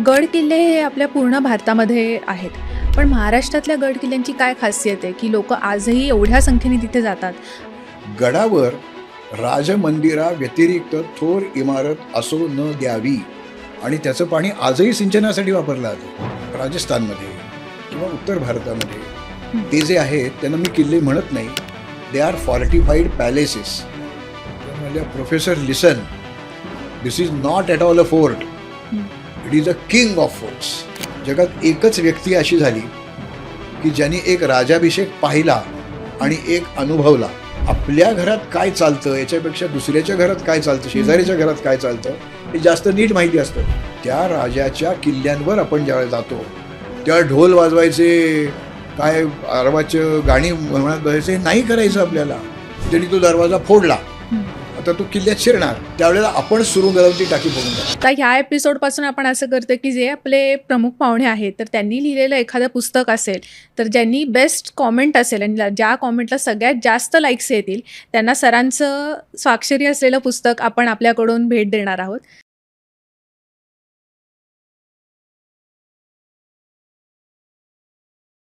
गड किल्ले हे आपल्या पूर्ण भारतामध्ये आहेत. पण महाराष्ट्रातल्या गड किल्ल्यांची काय खासियत आहे, की लोकं आजही एवढ्या संख्येने तिथे जातात? गडावर राजमंदिराव्यतिरिक्त थोर इमारत असो न द्यावी आणि त्याचं पाणी आजही सिंचनासाठी वापरलं जातं. राजस्थानमध्ये किंवा उत्तर भारतामध्ये ते जे आहेत त्यांना मी किल्ले म्हणत नाही. They are fortified palaces. म्हणजे professor listen, this is not at all a fort, it is a king of forts. जगात एकच व्यक्ती अशी झाली की ज्यांनी एक राजाभिषेक पाहिला आणि एक अनुभवला. आपल्या घरात काय चालतं याच्यापेक्षा दुसऱ्याच्या घरात काय चालतं, शेजाऱ्याच्या घरात काय चालतं हे जास्त नीट माहिती असतं. त्या राजाच्या किल्ल्यांवर आपण ज्यावेळेला जातो त्या ढोल वाजवायचे, काय आरवाचं गाणी म्हणत बसायचे नाही करायचं आपल्याला. त्यांनी तो दरवाजा फोडला, आता तो किल्ल्यात शिरणार, त्यावेळेला आपण सुरुंगरावती टाकी फोडून जाणार. तर ह्या एपिसोडपासून आपण असं करतो, की जे आपले प्रमुख पाहुणे आहेत, तर त्यांनी लिहिलेलं एखादं पुस्तक असेल, तर ज्यांनी बेस्ट कॉमेंट असेल आणि ज्या कॉमेंटला सगळ्यात जास्त लाईक्स येतील, त्यांना सरांचं स्वाक्षरी असलेलं पुस्तक आपण आपल्याकडून भेट देणार आहोत.